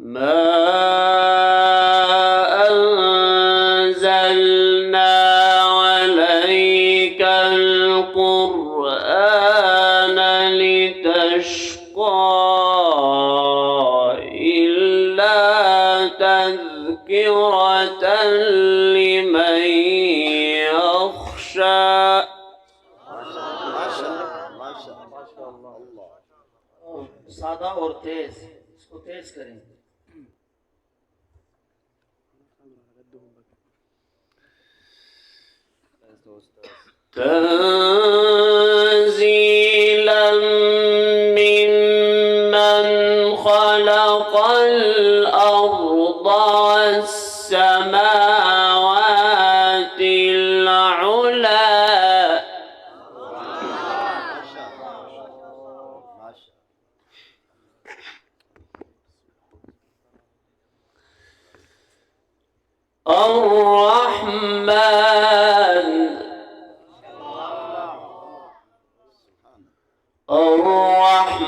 ما أنزلنا عليك القرآن لتشقى إلا تذكرة لمن يخشى. सादा और तेज, इसको तेज करें। تنزيلا ممن خلق الأرض والسماوات العلى.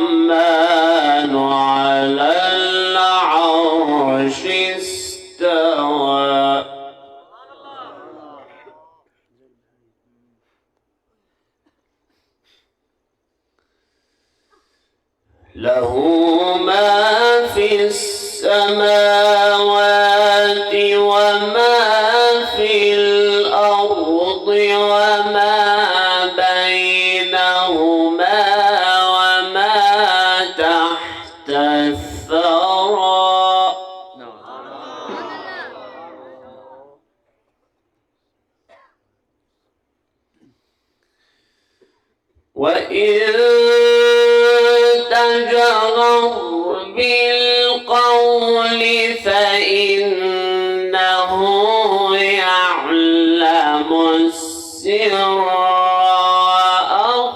الرحمن على العرش استوى. له ما في السماوات وما في الأرض وما بينهما وما تحت الثرى. وإن تجهر بالقول فإنه يعلم السر وأخفى.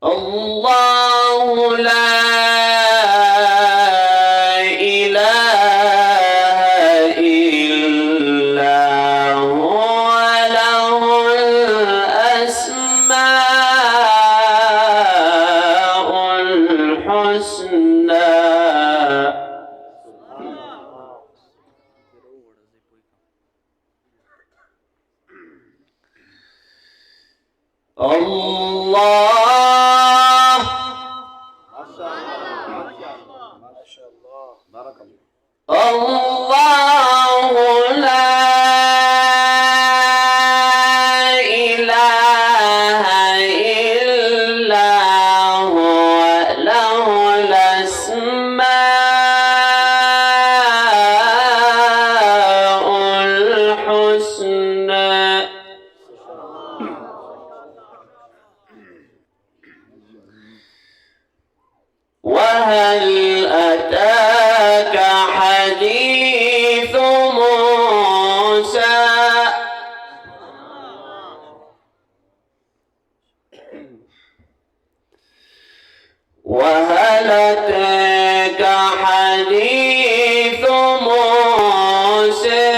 الله لا إله إلا هو له الأسماء الحسنى. الله الله لا إله إلا هو له الأسماء الحسنى. وهل أتاك حديث موسى. وهل أتاك حديث موسى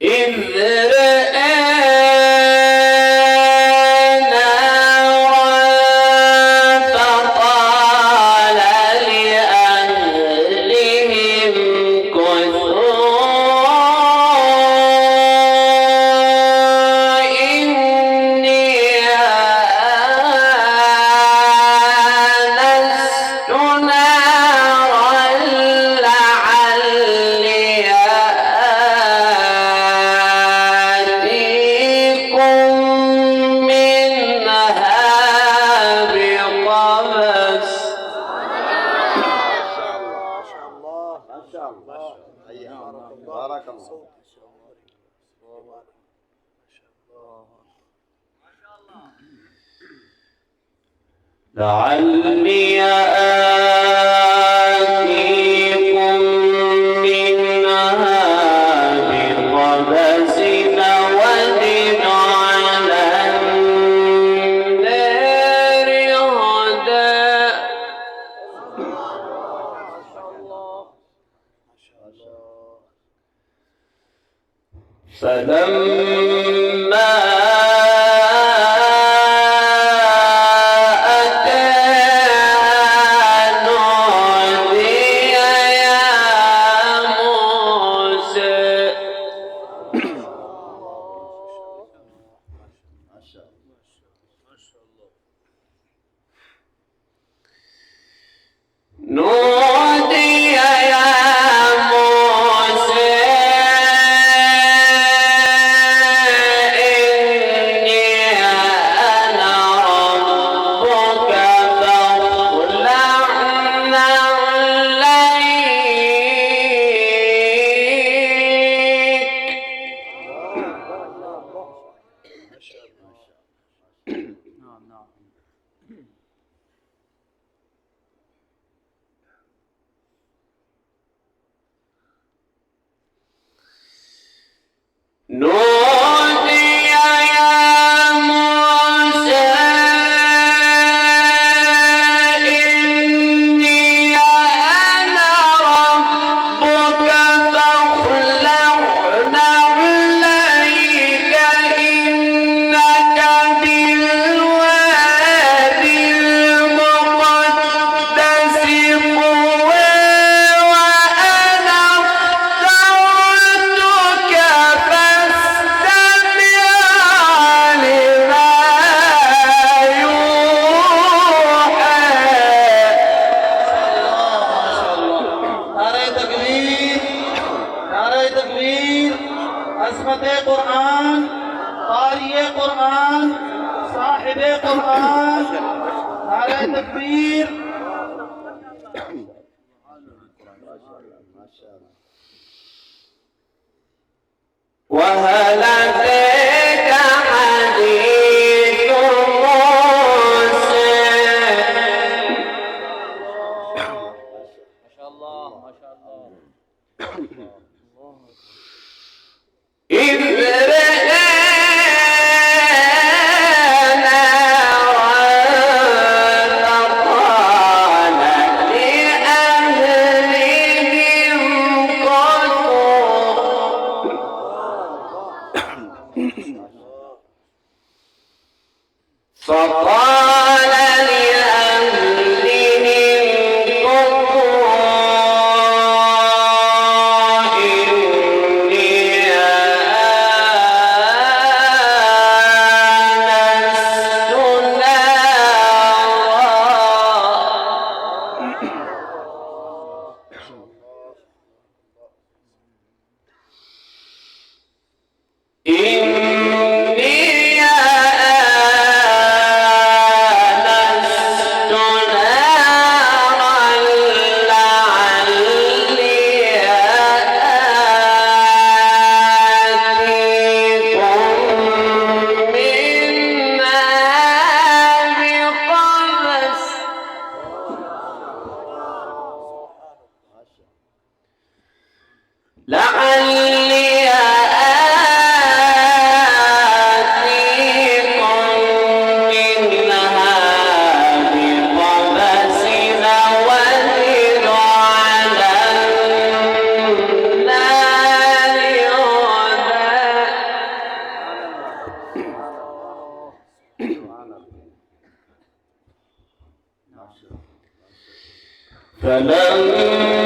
إذ رأى نارا فقال لأهلهم كثوا إني آنست نارا لعلي آتيكم منها بقبس. بارك الله. لعلي آتيكم منها بقبس وزن على النار هدى. فلما أتاها نودي يا موسى. ما شاء الله. نودي يا موسى إني أنا ربك فاخلع نعليك. نودي يا موسى إني أنا ربك فاخلع نعليك إنك بالوادي المقدس طوى وأنا اخترتك فاستمع لما يوحى. नारे तकबीर, नारे तकबीर, अज़मत कुरान, क़ारिए कुरान, साहिबे कुरान, नारे तकबीर। ما شاء الله. وهل أتاك حديث موسى. إذ رأى نارا فقال لأهلهم فقال لأهلهم كثوا إني آنست نارا لعلي آتيكم منها بقبس لعلي آتيكم منها بقبس وزر على النار هدى. فلما